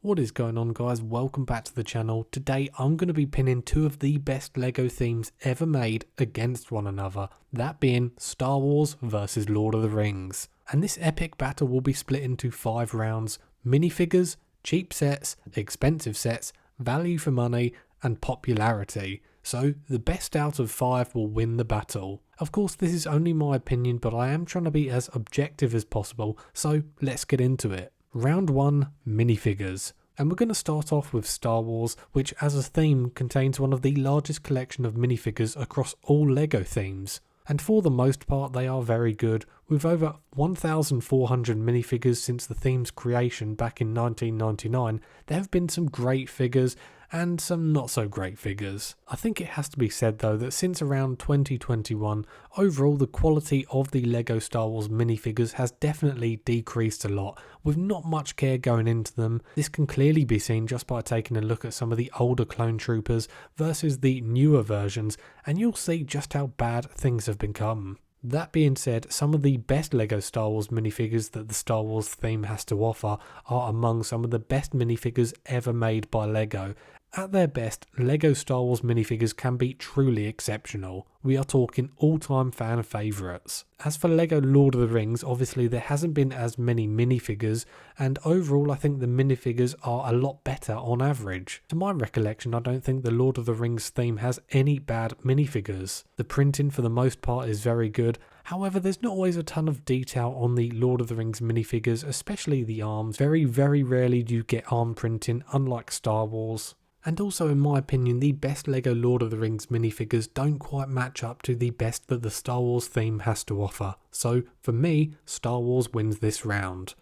What is going on, guys? Welcome back to the channel. Today I'm going to be pinning two of the best LEGO themes ever made against one another, that being Star Wars versus Lord of the Rings. And this epic battle will be split into 5 rounds: minifigures, cheap sets, expensive sets, value for money, and popularity. So the best out of 5 will win the battle. Of course, this is only my opinion, but I am trying to be as objective as possible, so let's get into it. Round 1, minifigures. And we're going to start off with Star Wars, which as a theme contains one of the largest collection of minifigures across all LEGO themes. And for the most part they are very good, with over 1,400 minifigures since the theme's creation back in 1999. There have been some great figures and some not so great figures. I think it has to be said though that since around 2021, overall the quality of the LEGO Star Wars minifigures has definitely decreased a lot, with not much care going into them. This can clearly be seen just by taking a look at some of the older clone troopers versus the newer versions, and you'll see just how bad things have become. That being said, some of the best LEGO Star Wars minifigures that the Star Wars theme has to offer are among some of the best minifigures ever made by LEGO. At their best, LEGO Star Wars minifigures can be truly exceptional. We are talking all-time fan favourites. As for LEGO Lord of the Rings, obviously there hasn't been as many minifigures, and overall I think the minifigures are a lot better on average. To my recollection, I don't think the Lord of the Rings theme has any bad minifigures. The printing for the most part is very good. However, there's not always a ton of detail on the Lord of the Rings minifigures, especially the arms. Very rarely do you get arm printing, unlike Star Wars. And also, in my opinion, the best LEGO Lord of the Rings minifigures don't quite match up to the best that the Star Wars theme has to offer. So, for me, Star Wars wins this round.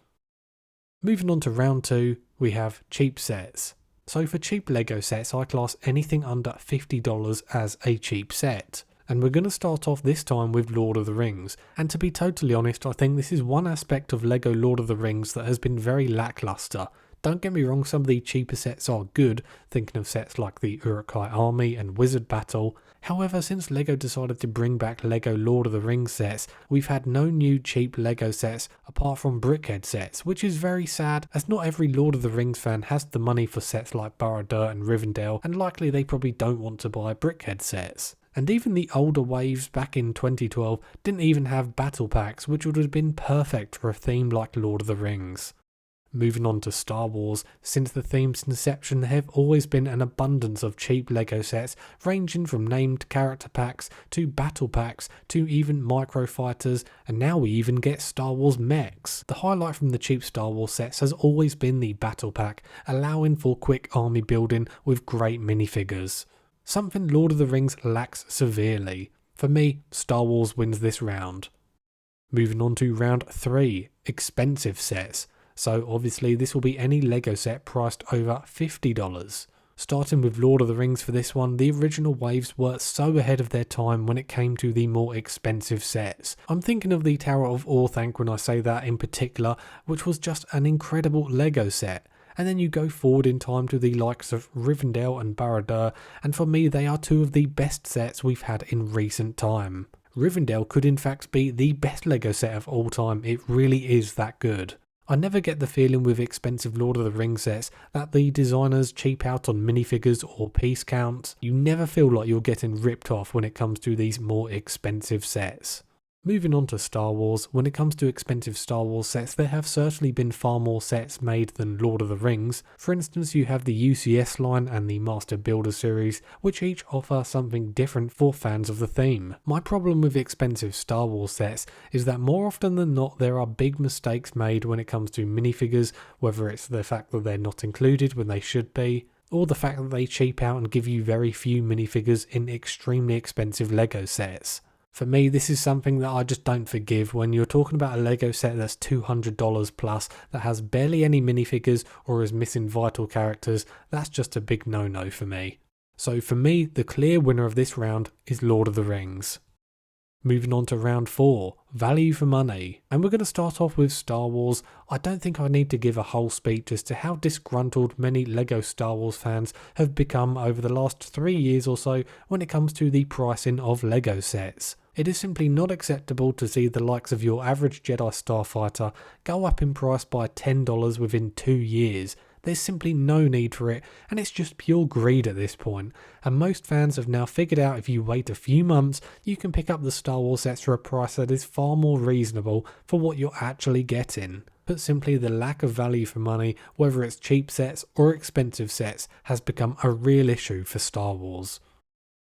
Moving on to round 2, we have cheap sets. So for cheap LEGO sets, I class anything under $50 as a cheap set. And we're going to start off this time with Lord of the Rings. And to be totally honest, I think this is one aspect of LEGO Lord of the Rings that has been very lackluster. Don't get me wrong, some of the cheaper sets are good, thinking of sets like the Uruk-hai Army and Wizard Battle. However, since LEGO decided to bring back LEGO Lord of the Rings sets, we've had no new cheap LEGO sets apart from Brickhead sets, which is very sad, as not every Lord of the Rings fan has the money for sets like Barad-dûr and Rivendell, and likely they probably don't want to buy Brickhead sets. And even the older waves back in 2012 didn't even have battle packs, which would have been perfect for a theme like Lord of the Rings. Moving on to Star Wars, since the theme's inception there have always been an abundance of cheap LEGO sets, ranging from named character packs to battle packs to even micro fighters, and now we even get Star Wars mechs. The highlight from the cheap Star Wars sets has always been the battle pack, allowing for quick army building with great minifigures. Something Lord of the Rings lacks severely. For me, Star Wars wins this round. Moving on to round 3, expensive sets. So obviously this will be any LEGO set priced over $50. Starting with Lord of the Rings for this one, the original waves were so ahead of their time when it came to the more expensive sets. I'm thinking of the Tower of Orthanc when I say that in particular, which was just an incredible LEGO set. And then you go forward in time to the likes of Rivendell and Barad-dûr, and for me they are two of the best sets we've had in recent time. Rivendell could in fact be the best LEGO set of all time, it really is that good. I never get the feeling with expensive Lord of the Rings sets that the designers cheap out on minifigures or piece counts. You never feel like you're getting ripped off when it comes to these more expensive sets. Moving on to Star Wars, when it comes to expensive Star Wars sets, there have certainly been far more sets made than Lord of the Rings. For instance, you have the UCS line and the Master Builder series, which each offer something different for fans of the theme. My problem with expensive Star Wars sets is that more often than not there are big mistakes made when it comes to minifigures, whether it's the fact that they're not included when they should be, or the fact that they cheap out and give you very few minifigures in extremely expensive LEGO sets. For me, this is something that I just don't forgive. When you're talking about a LEGO set that's $200 plus, that has barely any minifigures or is missing vital characters, that's just a big no-no for me. So for me, the clear winner of this round is Lord of the Rings. Moving on to round 4, value for money. And we're going to start off with Star Wars. I don't think I need to give a whole speech as to how disgruntled many LEGO Star Wars fans have become over the last 3 years or so when it comes to the pricing of LEGO sets. It is simply not acceptable to see the likes of your average Jedi Starfighter go up in price by $10 within 2 years. There's simply no need for it, and it's just pure greed at this point. And most fans have now figured out if you wait a few months, you can pick up the Star Wars sets for a price that is far more reasonable for what you're actually getting. Put simply, the lack of value for money, whether it's cheap sets or expensive sets, has become a real issue for Star Wars.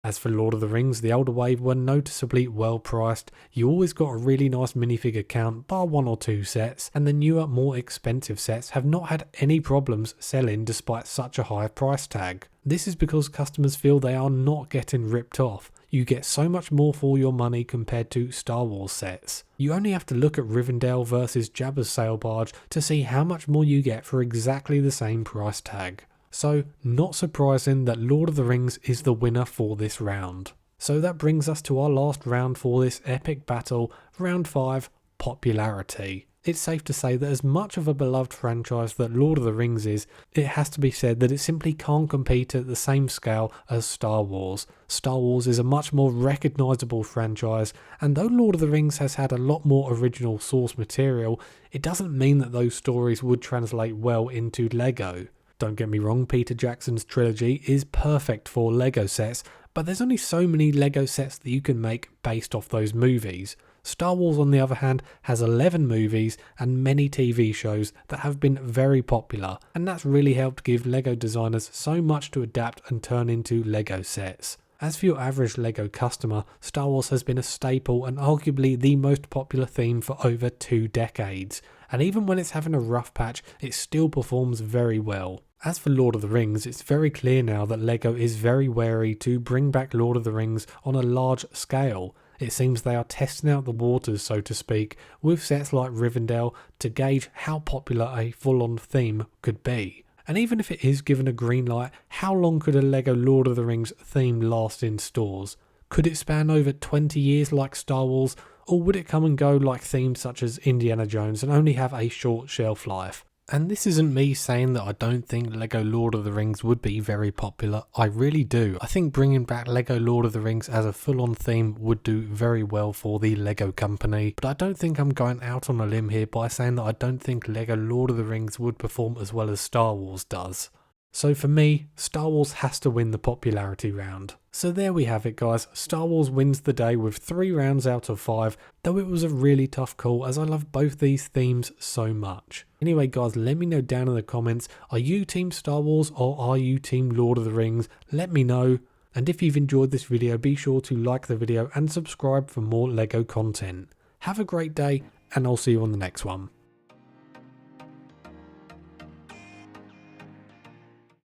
As for Lord of the Rings, the older wave were noticeably well priced. You always got a really nice minifigure count, bar 1 or 2 sets, and the newer, more expensive sets have not had any problems selling despite such a high price tag. This is because customers feel they are not getting ripped off. You get so much more for your money compared to Star Wars sets. You only have to look at Rivendell versus Jabba's sail barge to see how much more you get for exactly the same price tag. So, not surprising that Lord of the Rings is the winner for this round. So that brings us to our last round for this epic battle, round 5, popularity. It's safe to say that as much of a beloved franchise that Lord of the Rings is, it has to be said that it simply can't compete at the same scale as Star Wars. Star Wars is a much more recognisable franchise, and though Lord of the Rings has had a lot more original source material, it doesn't mean that those stories would translate well into Lego. Don't get me wrong, Peter Jackson's trilogy is perfect for Lego sets, but there's only so many Lego sets that you can make based off those movies. Star Wars, on the other hand, has 11 movies and many TV shows that have been very popular, and that's really helped give Lego designers so much to adapt and turn into Lego sets. As for your average Lego customer, Star Wars has been a staple and arguably the most popular theme for over 2 decades, and even when it's having a rough patch, it still performs very well. As for Lord of the Rings, it's very clear now that Lego is very wary to bring back Lord of the Rings on a large scale. It seems they are testing out the waters, so to speak, with sets like Rivendell to gauge how popular a full-on theme could be. And even if it is given a green light, how long could a Lego Lord of the Rings theme last in stores? Could it span over 20 years like Star Wars, or would it come and go like themes such as Indiana Jones and only have a short shelf life? And this isn't me saying that I don't think Lego Lord of the Rings would be very popular. I really do. I think bringing back Lego Lord of the Rings as a full-on theme would do very well for the Lego company. But I don't think I'm going out on a limb here by saying that I don't think Lego Lord of the Rings would perform as well as Star Wars does. So for me, Star Wars has to win the popularity round. So there we have it, guys. Star Wars wins the day with 3 rounds out of 5, though it was a really tough call as I love both these themes so much. Anyway guys, let me know down in the comments, are you team Star Wars or are you team Lord of the Rings? Let me know. And if you've enjoyed this video, be sure to like the video and subscribe for more Lego content. Have a great day, and I'll see you on the next one.